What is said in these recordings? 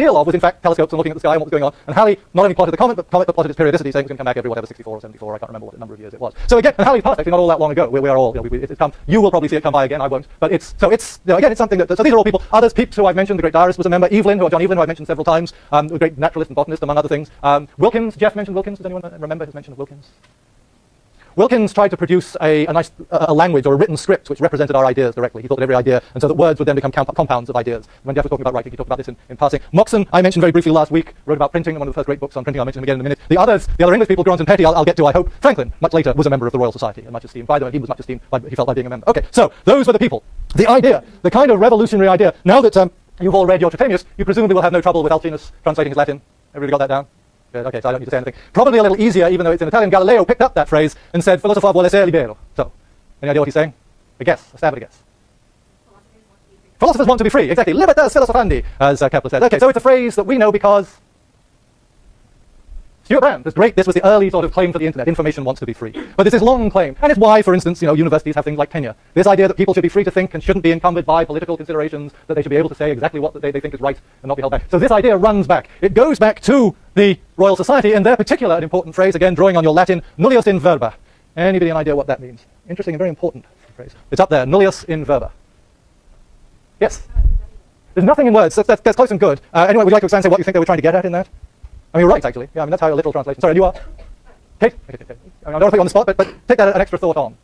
deal of was, in fact, telescopes and looking at the sky and what was going on. And Halley not only plotted the comet, but plotted its periodicity, saying it was going to come back every, whatever, 64 or 74, I can't remember what number of years it was. So again, and Halley's passed actually not all that long ago. We are all, it's come, you will probably see it come by again, I won't. But it's, so it's, again, it's something that, so these are all people. Others, Pepys, who I've mentioned, the great diarist was a member. John Evelyn, who I've mentioned several times, a great naturalist and botanist, among other things. Wilkins, Jeff mentioned Wilkins. Does anyone remember his mention of Wilkins? Wilkins tried to produce a nice language or a written script which represented our ideas directly. He thought that every idea, and so that words would then become compounds of ideas. When Jeff was talking about writing, he talked about this in passing. Moxon, I mentioned very briefly last week, wrote about printing, one of the first great books on printing. I'll mention him again in a minute. The other English people, Grant and Petty, I'll get to, I hope. Franklin, much later, was a member of the Royal Society and much esteemed by them. He was much esteemed, he felt, by being a member. Okay, so those were the people. The idea, the kind of revolutionary idea. Now that you've all read your Tritemius, you presumably will have no trouble with Alcinous translating his Latin. Everybody got that down? Good, okay, so I don't need to say anything. Probably a little easier, even though it's in Italian. Galileo picked up that phrase and said, "Filosofo vuole essere libero." So, any idea what he's saying? A guess, a stab at a guess. Philosophers want to be free, exactly. Libertas philosophandi, as Kepler said. Okay, so it's a phrase that we know because Stuart Brand, this was the early sort of claim for the internet. Information wants to be free. But this is long claim, and it's why, for instance, universities have things like tenure. This idea that people should be free to think and shouldn't be encumbered by political considerations, that they should be able to say exactly what they think is right and not be held back. So this idea runs back. It goes back to the Royal Society, and their particular and important phrase, again, drawing on your Latin, nullius in verba. Anybody an idea what that means? Interesting and very important phrase. It's up there, nullius in verba. Yes? There's nothing in words. That's close and good. Anyway, would you like to expand and say what you think they were trying to get at in that? I mean, you're right, actually. Yeah, I mean, that's how a literal translation. Sorry, you are? Kate? Okay. I don't want to put you on the spot, but take that an extra thought on.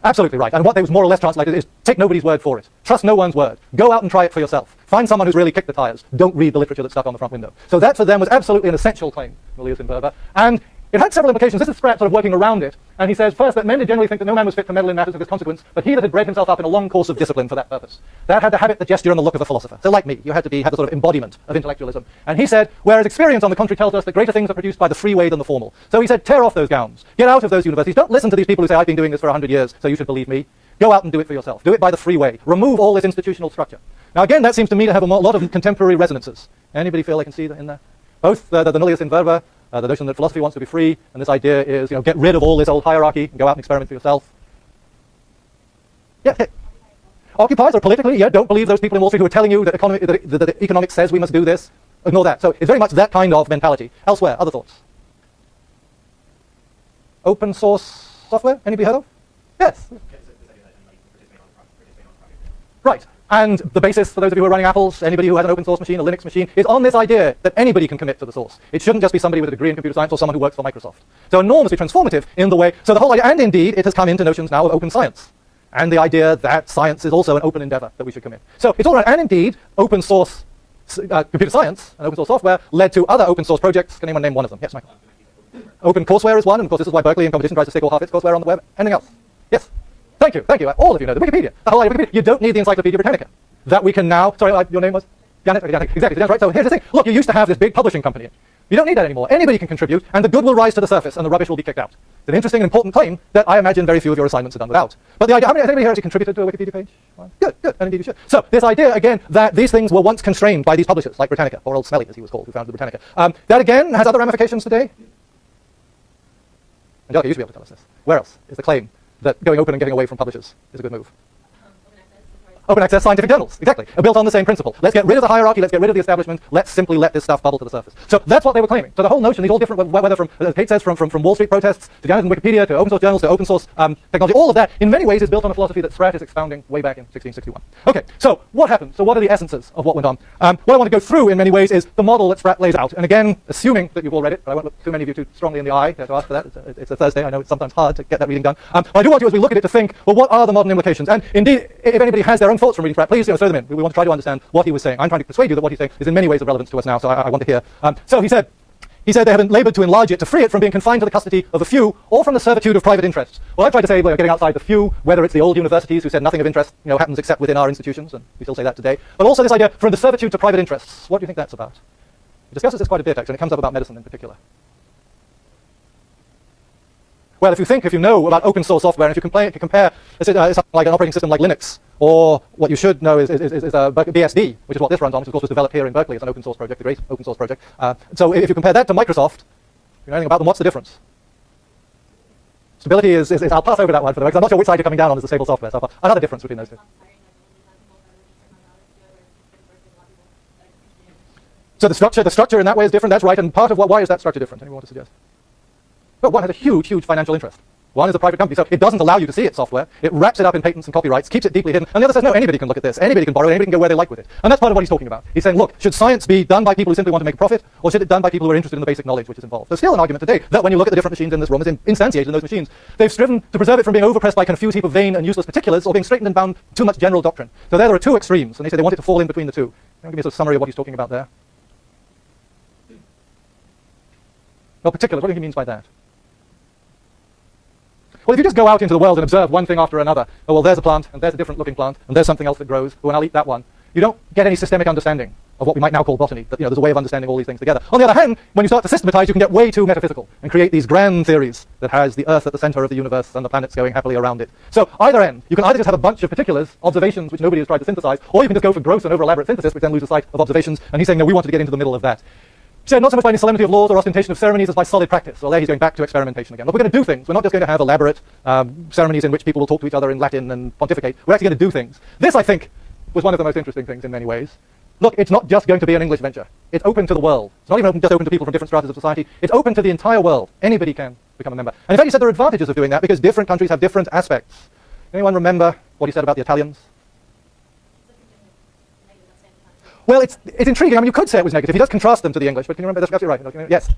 Absolutely right. And what they was more or less translated is, take nobody's word for it. Trust no one's word. Go out and try it for yourself. Find someone who's really kicked the tires. Don't read the literature that's stuck on the front window. So that, for them, was absolutely an essential claim, nullius in verba. And it had several implications. This is Spratt sort of working around it. And he says, first, that men did generally think that no man was fit to meddle in matters of this consequence, but he that had bred himself up in a long course of discipline for that purpose. That had the habit, the gesture, and the look of a philosopher. So like me, you had to have the sort of embodiment of intellectualism. And he said, whereas experience, on the contrary, tells us that greater things are produced by the free way than the formal. So he said, tear off those gowns. Get out of those universities. Don't listen to these people who say, I've been doing this for 100 years, so you should believe me. Go out and do it for yourself. Do it by the free way. Remove all this institutional structure. Now again, that seems to me to have a lot of contemporary resonances. Anybody feel they can see that in there? Both the nullius in verba, the notion that philosophy wants to be free, and this idea is, get rid of all this old hierarchy and go out and experiment for yourself. Yeah. Occupiers are politically, don't believe those people in Wall Street who are telling you that that economics says we must do this. Ignore that. So it's very much that kind of mentality. Elsewhere, other thoughts? Open source software? Anybody heard of? Yes. Right. And the basis, for those of you who are running Apples, anybody who has an open source machine, a Linux machine, is on this idea that anybody can commit to the source. It shouldn't just be somebody with a degree in computer science or someone who works for Microsoft. So enormously transformative in the way, so the whole idea, and indeed it has come into notions now of open science, and the idea that science is also an open endeavor that we should commit. So it's all right, and indeed open source computer science and open source software led to other open source projects. Can anyone name one of them? Yes, Michael. OpenCourseware is one, and of course this is why Berkeley in competition tries to stick all half its courseware on the web. Anything else? Yes. Thank you. All of you know the Wikipedia. The whole idea of Wikipedia. You don't need the Encyclopedia Britannica. That we can now, sorry, your name was? Janet? Exactly, Janet, right? So here's the thing. Look, you used to have this big publishing company. You don't need that anymore. Anybody can contribute, and the good will rise to the surface, and the rubbish will be kicked out. It's an interesting and important claim that I imagine very few of your assignments are done without. But the idea, has anybody here actually contributed to a Wikipedia page? Well, good, and indeed you should. So this idea, again, that these things were once constrained by these publishers, like Britannica, or Old Smelly, as he was called, who founded the Britannica. That, again, has other ramifications today. Angelica, you should be able to tell us this. Where else is the claim that going open and getting away from publishers is a good move? Open access scientific journals, exactly, built on the same principle. Let's get rid of the hierarchy, let's get rid of the establishment, let's simply let this stuff bubble to the surface. So that's what they were claiming. So the whole notion, these all different, whether from, as Kate says, from Wall Street protests, to Janet and Wikipedia, to open source journals, to open source technology, all of that, in many ways, is built on a philosophy that Spratt is expounding way back in 1661. Okay, so what happened? So what are the essences of what went on? What I want to go through, in many ways, is the model that Spratt lays out. And again, assuming that you've all read it, but I won't look too many of you too strongly in the eye to ask for that. It's a Thursday, I know it's sometimes hard to get that reading done. But I do want you, as we look at it, to think, well, what are the modern implications? And indeed, if anybody has their own thoughts from reading Spratt, please throw them in. We want to try to understand what he was saying. I'm trying to persuade you that what he's saying is in many ways of relevance to us now, so I want to hear. So he said they have labored to enlarge it, to free it from being confined to the custody of a few, or from the servitude of private interests. Well, I've tried to say, getting outside the few, whether it's the old universities who said nothing of interest, happens except within our institutions, and we still say that today, but also this idea from the servitude to private interests. What do you think that's about? He discusses this quite a bit, actually, and it comes up about medicine in particular. Well, if you know about open source software, and if you compare something like an operating system like Linux, or what you should know is BSD, which is what this runs on, which of course was developed here in Berkeley as an open source project, a great open source project. So if you compare that to Microsoft, you know anything about them, what's the difference? Stability is I'll pass over that one for the moment, because I'm not sure which side you're coming down on as the stable software. So another difference between those two. So the structure in that way is different, that's right, and part of why is that structure different? Anyone want to suggest? Well, one has a huge financial interest. One is a private company, so it doesn't allow you to see its software. It wraps it up in patents and copyrights, keeps it deeply hidden, and the other says, no, anybody can look at this, anybody can borrow it, anybody can go where they like with it. And that's part of what he's talking about. He's saying, look, should science be done by people who simply want to make a profit, or should it be done by people who are interested in the basic knowledge which is involved? There's still an argument today that when you look at the different machines in this room, as instantiated in those machines, they've striven to preserve it from being overpressed by a confused heap of vain and useless particulars, or being straightened and bound too much general doctrine. So there are two extremes, and they say they want it to fall in between the two. Can you give me a sort of summary of what he's talking about there? Well, particulars, what do you think he means by that? Well, if you just go out into the world and observe one thing after another, oh, well, there's a plant, and there's a different looking plant, and there's something else that grows, oh, and I'll eat that one, you don't get any systemic understanding of what we might now call botany, that, there's a way of understanding all these things together. On the other hand, when you start to systematize, you can get way too metaphysical and create these grand theories that has the Earth at the center of the universe and the planets going happily around it. So either end, you can either just have a bunch of particulars, observations which nobody has tried to synthesize, or you can just go for gross and over-elaborate synthesis, which then loses sight of observations, and he's saying, no, we wanted to get into the middle of that. So not so much by any solemnity of laws or ostentation of ceremonies as by solid practice. Well, there he's going back to experimentation again. Look, we're going to do things. We're not just going to have elaborate ceremonies in which people will talk to each other in Latin and pontificate. We're actually going to do things. This, I think, was one of the most interesting things in many ways. Look, it's not just going to be an English venture. It's open to the world. It's not even just open to people from different stratas of society. It's open to the entire world. Anybody can become a member. And in fact, he said there are advantages of doing that because different countries have different aspects. Anyone remember what he said about the Italians? Well, it's intriguing. I mean, you could say it was negative. He does contrast them to the English, but can you remember? That's absolutely right. Yes.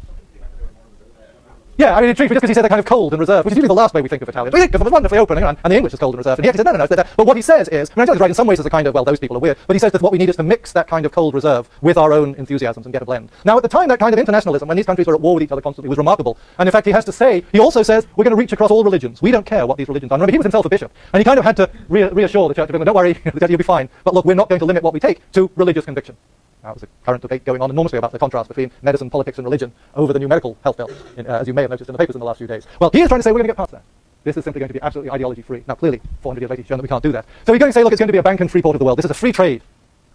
Yeah, I mean, intriguing because he said they're kind of cold and reserved, which is usually the last way we think of Italians. We think of them as wonderfully open, and the English is cold and reserved. And yet he said, no. But what he says is, I mean, he's right in some ways as a kind of, well, those people are weird, but he says that what we need is to mix that kind of cold reserve with our own enthusiasms and get a blend. Now, at the time, that kind of internationalism, when these countries were at war with each other constantly, was remarkable. And in fact, he has to say, he also says, we're going to reach across all religions. We don't care what these religions are. And remember, he was himself a bishop, and he kind of had to reassure the Church of England, don't worry, you'll be fine. But look, we're not going to limit what we take to religious conviction. Now, there's a current debate going on enormously about the contrast between medicine, politics, and religion over the new medical health bill, as you may have noticed in the papers in the last few days. Well, he is trying to say we're going to get past that. This is simply going to be absolutely ideology-free. Now, clearly, 400 years later, he's shown that we can't do that. So he's going to say, look, it's going to be a bank and free port of the world. This is a free trade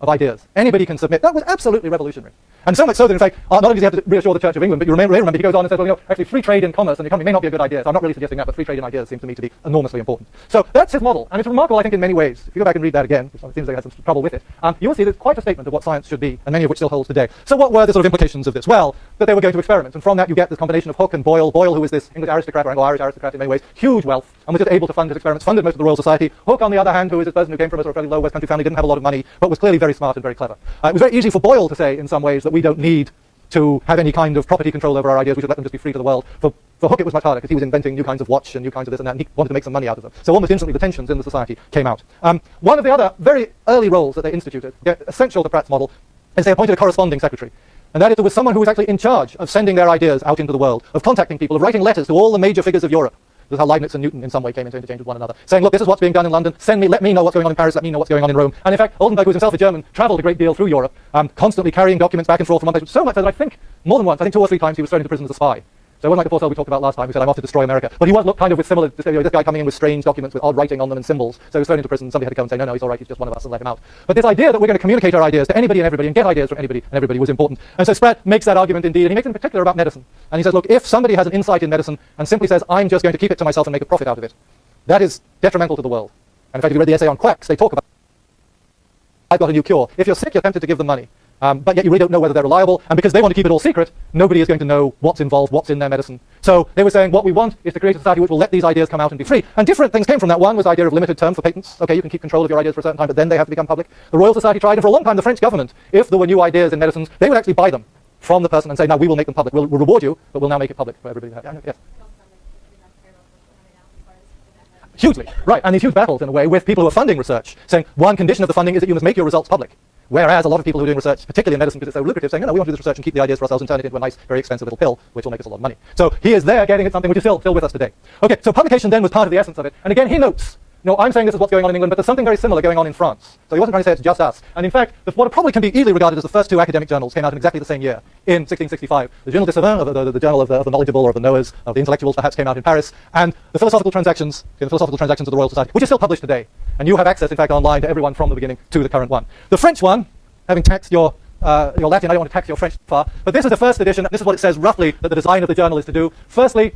of ideas. Anybody can submit. That was absolutely revolutionary. And so much so that, in fact, not only does he have to reassure the Church of England, but you remember, he goes on and says, well, actually, free trade in commerce and the economy may not be a good idea. So I'm not really suggesting that, but free trade in ideas seems to me to be enormously important. So that's his model, and it's remarkable, I think, in many ways. If you go back and read that again, which seems like I had some trouble with it, you will see there's quite a statement of what science should be, and many of which still holds today. So what were the sort of implications of this? Well, that they were going to experiment, and from that you get this combination of Hooke and Boyle. Boyle, who was this English aristocrat, or Anglo-Irish aristocrat in many ways, huge wealth, and was just able to fund his experiments, funded most of the Royal Society. Hooke, on the other hand, who is this person who came from a sort of fairly low West Country family, didn't have a lot of money, but was clearly very smart and very clever. It was very easy for Boyle to say, in some ways, that we don't need to have any kind of property control over our ideas. We should let them just be free to the world. For Hooke, it was much harder because he was inventing new kinds of watch and new kinds of this and that, and he wanted to make some money out of them. So almost instantly, the tensions in the society came out. One of the other very early roles that they instituted, essential to Pratt's model, is they appointed a corresponding secretary. And that is, there was someone who was actually in charge of sending their ideas out into the world, of contacting people, of writing letters to all the major figures of Europe. This is how Leibniz and Newton in some way came into interchange with one another, saying, look, this is what's being done in London, let me know what's going on in Paris, let me know what's going on in Rome. And in fact, Oldenburg, who was himself a German, travelled a great deal through Europe, constantly carrying documents back and forth from one place, so much that I think more than once, I think 2 or 3 times he was thrown into prison as a spy. So it wasn't like the Porcel we talked about last time, who said, I'm off to destroy America. But he was looked kind of with similar, this guy coming in with strange documents with odd writing on them and symbols. So he was thrown into prison, somebody had to come and say, no, he's all right, he's just one of us, and let him out. But this idea that we're going to communicate our ideas to anybody and everybody and get ideas from anybody and everybody was important. And so Spratt makes that argument indeed, and he makes it in particular about medicine. And he says, look, if somebody has an insight in medicine and simply says, I'm just going to keep it to myself and make a profit out of it, that is detrimental to the world. And in fact, if you read the essay on quacks, they talk about, I've got a new cure. If you're sick, you're tempted to give them money. But yet you really don't know whether they're reliable, and because they want to keep it all secret, nobody is going to know what's involved, what's in their medicine. So they were saying what we want is to create a society which will let these ideas come out and be free. And different things came from that. One was the idea of limited term for patents. Okay, you can keep control of your ideas for a certain time, but then they have to become public. The Royal Society tried, and for a long time the French government, if there were new ideas in medicines, they would actually buy them from the person and say, now we will make them public. We'll reward you, but we'll now make it public for everybody to have. Yes. Hugely, right, and these huge battles in a way with people who are funding research, saying one condition of the funding is that you must make your results public. Whereas a lot of people who are doing research, particularly in medicine because it's so lucrative, saying, no, we want to do this research and keep the ideas for ourselves and turn it into a nice, very expensive little pill, which will make us a lot of money. So he is there getting at something which is still with us today. Okay, so publication then was part of the essence of it. And again, he notes, I'm saying this is what's going on in England, but there's something very similar going on in France. So he wasn't trying to say it's just us. And in fact, what probably can be easily regarded as the first 2 academic journals came out in exactly the same year, in 1665. The Journal des Savants, the journal of the knowledgeable or of the knowers, of the intellectuals perhaps, came out in Paris, and the Philosophical Transactions of the Royal Society, which is still published today. And you have access, in fact, online to everyone from the beginning to the current one. The French one, having taxed your Latin, I don't want to tax your French far, but this is the first edition. This is what it says roughly that the design of the journal is to do. Firstly,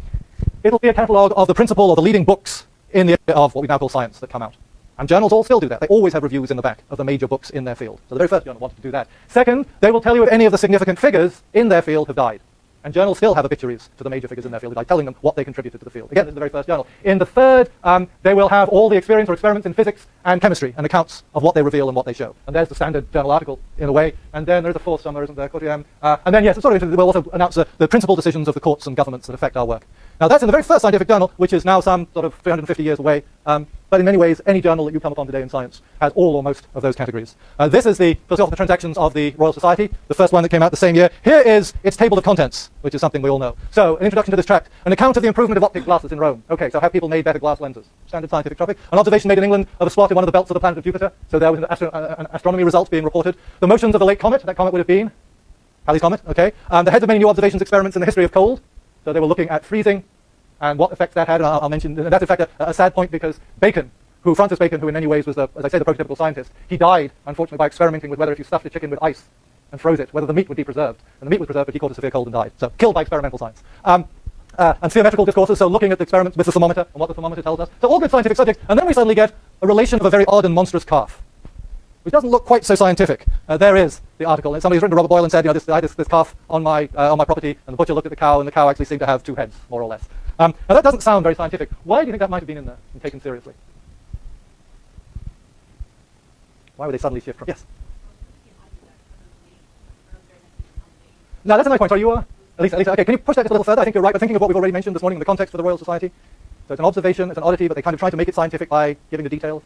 it'll be a catalogue of the principal or the leading books in the area of what we now call science that come out. And journals all still do that. They always have reviews in the back of the major books in their field. So the very first journal wanted to do that. Second, they will tell you if any of the significant figures in their field have died. And journals still have obituaries to the major figures in their field by telling them what they contributed to the field. Again, this is the very first journal. In the third, they will have all the experience or experiments in physics and chemistry and accounts of what they reveal and what they show. And there's the standard journal article in a way. And then there's a fourth somewhere, isn't there? And then, yes, it's sort of we'll also announce the principal decisions of the courts and governments that affect our work. Now, that's in the very first scientific journal, which is now some sort of 350 years away. But in many ways, any journal that you come upon today in science has all or most of those categories. This is the Philosophical Transactions of the Royal Society, the first one that came out the same year. Here is its table of contents, which is something we all know. So, an introduction to this tract, an account of the improvement of optic glasses in Rome. Okay, so have people made better glass lenses? Standard scientific topic. An observation made in England of a spot in one of the belts of the planet of Jupiter. So there was an astronomy result being reported. The motions of the late comet, that comet would have been Halley's Comet, okay. The heads of many new observations experiments in the history of cold. So they were looking at freezing and what effects that had, and I'll mention, that's in fact a sad point because Bacon, Francis Bacon, who in many ways was, as I say, the prototypical scientist, he died, unfortunately, by experimenting with whether if you stuffed a chicken with ice and froze it, whether the meat would be preserved. And the meat was preserved, but he caught a severe cold and died. So, killed by experimental science. And theometrical discourses, so looking at the experiments with the thermometer and what the thermometer tells us. So all good scientific subjects, and then we suddenly get a relation of a very odd and monstrous calf, which doesn't look quite so scientific. There is the article, and somebody's written to Robert Boyle and said, I had this calf on my property, and the butcher looked at the cow, and the cow actually seemed to have two heads, more or less. Now that doesn't sound very scientific. Why do you think that might have been in there and taken seriously? Why would they suddenly shift from? Yes. Now that's a nice point. Sorry, you are? Elisa, okay, can you push that just a little further? I think you're right, but thinking of what we've already mentioned this morning in the context of the Royal Society. So it's an observation, it's an oddity, but they kind of try to make it scientific by giving the details.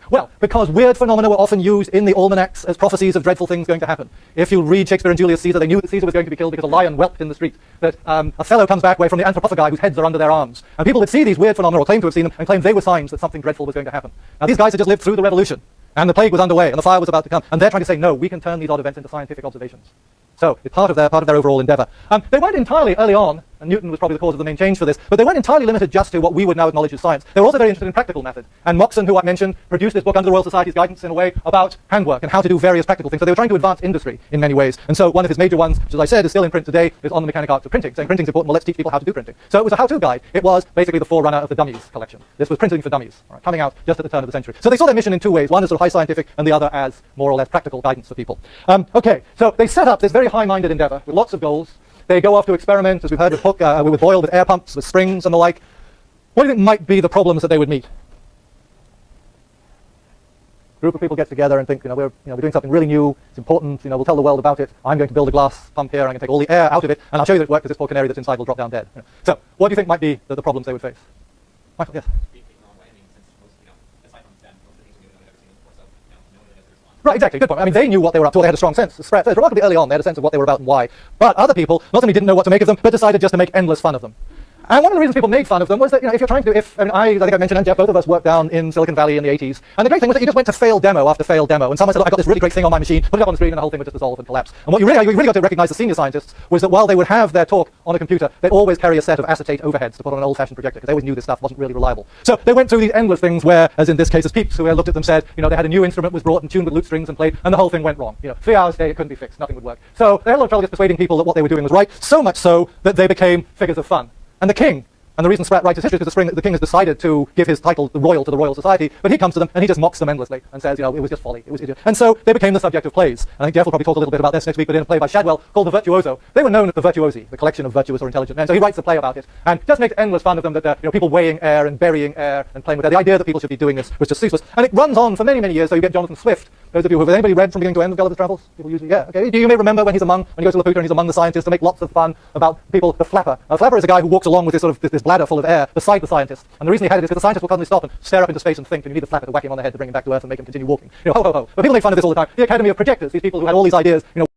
Well, because weird phenomena were often used in the almanacs as prophecies of dreadful things going to happen. If you read Shakespeare and Julius Caesar, they knew that Caesar was going to be killed because a lion whelped in the street. That a fellow comes back away from the anthropophagi whose heads are under their arms. And people would see these weird phenomena or claim to have seen them and claim they were signs that something dreadful was going to happen. Now these guys had just lived through the revolution. And the plague was underway, and the fire was about to come. And they're trying to say, no, we can turn these odd events into scientific observations. So it's part of their overall endeavor. They weren't entirely early on, and Newton was probably the cause of the main change for this, but they weren't entirely limited just to what we would now acknowledge as science. They were also very interested in practical method. And Moxon, who I mentioned, produced this book under the Royal Society's guidance in a way about handwork and how to do various practical things. So they were trying to advance industry in many ways. And so one of his major ones, which as I said is still in print today, is On the Mechanic Arts of Printing, saying printing's important, well let's teach people how to do printing. So it was a how-to guide. It was basically the forerunner of the Dummies collection. This was printing for dummies, all right, coming out just at the turn of the century. So they saw their mission in two ways, one as sort of high scientific and the other as more or less practical guidance for people. Okay, so they set up this very high-minded endeavor with lots of goals. They go off to experiment, as we've heard with Hooke, with Boyle, with air pumps, with springs and the like. What do you think might be the problems that they would meet? A group of people get together and think, we're doing something really new, it's important, we'll tell the world about it. I'm going to build a glass pump here, I'm going to take all the air out of it, and I'll show you that it works because this poor canary that's inside will drop down dead. So, what do you think might be the problems they would face? Michael, yes? Right, exactly, good point. I mean, they knew what they were up to, they had a strong sense. Remarkably early on, they had a sense of what they were about and why. But other people not only didn't know what to make of them, but decided just to make endless fun of them. And one of the reasons people made fun of them was that, if you're trying to, I think I mentioned, and Jeff, both of us worked down in Silicon Valley in the 80s, and the great thing was that you just went to fail demo after fail demo, and someone said, look, I got this really great thing on my machine, put it up on the screen, and the whole thing would just dissolve and collapse. And what you really got to recognize, the senior scientists, was that while they would have their talk on a computer, they'd always carry a set of acetate overheads to put on an old-fashioned projector, because they always knew this stuff wasn't really reliable. So they went through these endless things where, as in this case, as Pepys, who looked at them, said, they had a new instrument, was brought and tuned with lute strings and played, and the whole thing went wrong. 3 hours a day, it couldn't be fixed, nothing would work. So they had a lot of trouble just persuading people that what they were doing was right, so much so that they became figures of fun. And the king, and the reason Spratt writes his history is because the king has decided to give his title, the Royal, to the Royal Society, but he comes to them and he just mocks them endlessly and says, it was just folly, it was idiot. And so they became the subject of plays. And I think Jeff will probably talk a little bit about this next week, but in a play by Shadwell called The Virtuoso, they were known as the Virtuosi, the collection of virtuous or intelligent men. So he writes a play about it and just makes endless fun of them, that people weighing air and burying air and playing with air. The idea that people should be doing this was just useless. And it runs on for many, many years. So you get Jonathan Swift. Those of you who have anybody read from beginning to end of Gulliver's Travels? People usually, yeah. Okay. You may remember when he goes to Laputa and he's among the scientists to make lots of fun about people, the flapper. The flapper is a guy who walks along with this bladder full of air beside the scientist. And the reason he had it is because the scientist will suddenly stop and stare up into space and think, and you need the flapper to whack him on the head to bring him back to Earth and make him continue walking. Ho, ho, ho. But people make fun of this all the time. The Academy of Projectors, these people who had all these ideas,